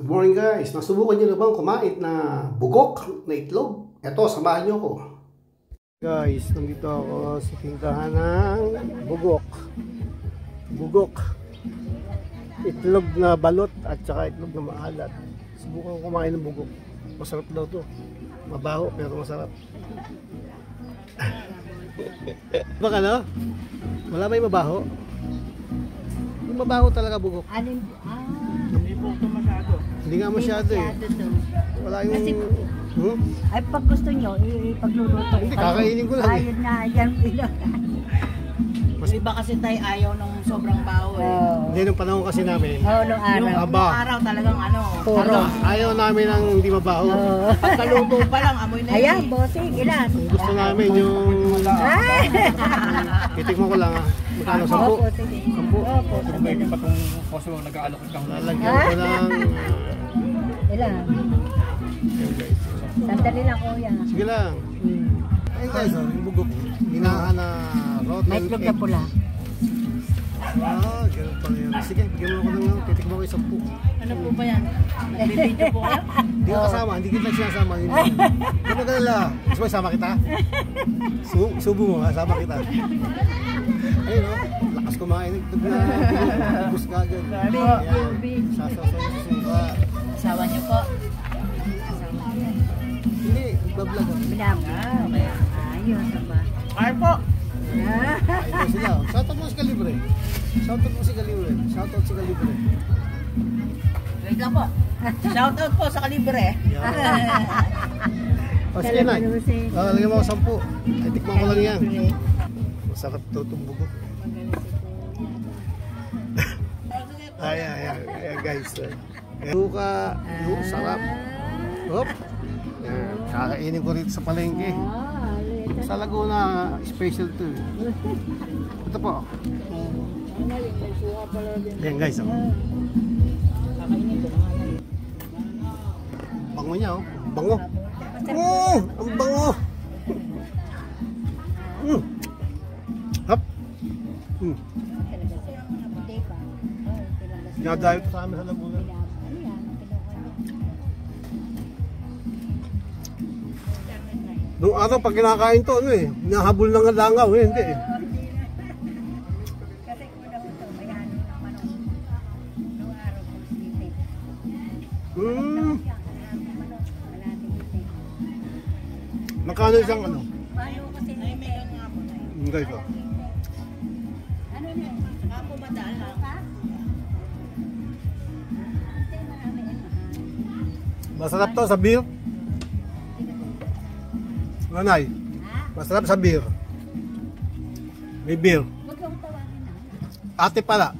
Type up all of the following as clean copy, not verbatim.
Good morning guys! Nasubukan nyo na bang kumain na bugok na itlog? Ito, samahan nyo ko. Guys, nandito ako sa tindahan ng bugok. Bugok. Itlog na balot at saka itlog na maalat. Subukan ko kumain ng bugok. Masarap daw to. Mabaho pero masarap. Baka no? Wala may mabaho? Yung mabaho talaga bugok. Hindi po ito masyado. Hindi nga masyado eh. Wala yung... Kasi, ay pag gusto nyo, ipagluluto. Hindi, kakainin ko lang eh. Ayun na, yan. Mas iba kasi tayo ayaw nung sobrang baho eh. Hindi, nung panahon kasi namin. Oo, nung araw. Yung Aba. araw talagang ano. Puro. Ayaw namin ng hindi mabaho. Pagkaluto pa lang, amoy na Ayan, yun. bossing, ilan? Ang gusto namin yung... Ay! Titikman ko lang ah. Magkano? 10? Opo, sige. Opo, Kung may pa itong poso nag-aalok kang Lalagyan ko lang... Ilan? Sandali lang, kuya. Sige lang. Ayun guys, yung bugok. Ginahan na rotten May itlog na pula. Ah, ganun pala yun. Sige, bigyan mo ko lang. Titikman ko 10. Ano po ba yan? Nagbibidyo po kayo? Hindi ko kasama, hindi kita sinasama. Hindi mo ganala. Gusto mo isama kita? Subo mo, sama kita. Ayun o, lakas kumain. Itlog na bugos ka agad. Sasasaw sa suka. Asawa niyo po. Hindi, nagbablog ako. Bilang. Ayun, ba? Ay po. Ayun sila. Shoutout mo si Kalibre. Shoutout mo si Kalibre. Shoutout si Kalibre. Wait lang po. Shoutout po sa Kalibre. O sige na. Lagyan mo ako 10. Ay, tikman ko lang yan. Masarap to itong bugok. Ayan guys. Suka, yung sarap. Hop. Yan. Kakainin ko rito sa palengke. Sa Laguna, special to. Ito po. Ayan guys. Bango niya oh. Bango. Ang bango. Hop. Dinadayo ito sa amin sa Laguna. Noong araw pag kinakain to, ano eh, nahabol ng langaw eh, hindi eh. Magkano isang ano? Guys oh. Masarap to sa beer. Nanay, masarap sa beer. May beer. Ate pala.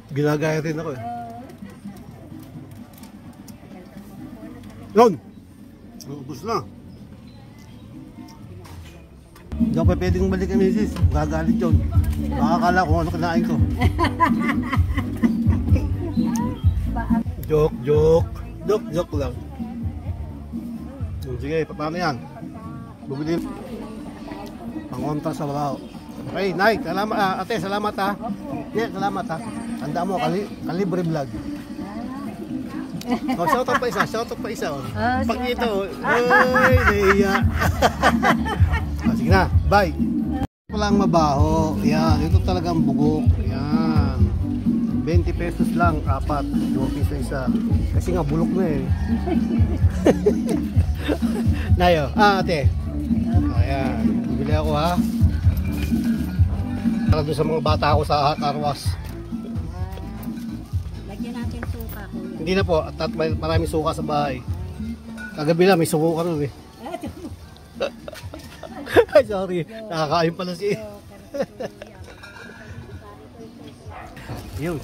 Ginagaya rin ako eh. Yun! Ubus na. Hindi ako pa pwedeng balik kami sis. Gagalit yun. Makakala kung ano kinain ko. Joke lang. Sige, paano yan? Bumili. Pangontra sa wala. Okay, Nay, salamat, ate, salamat ha. Yeah, salamat ha. Tanda mo, Kalibre Vlog. Oh, shoutout pa isa. Oh. Pakita oh. Oy, naiya. Sige na, bye. Walang mabaho. Yan, ito talagang bugok. Yan. 20 pesos lang, 4. 2 piso isa. Kasi nga bulok na eh. Nayo, ate. Ayan, bibili ako ha. Para doon sa mga bata ko sa Carwas. Lagyan natin suka, kuya. Hindi na po, at maraming suka sa bahay. Kagabi na, may suko ka rin eh. Ay, sorry. Nakakain pala si... Yun.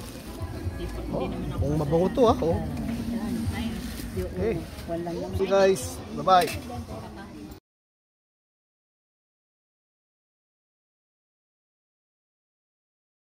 Oh, kung mabango to ha. Oh. Okay. So guys, bye-bye.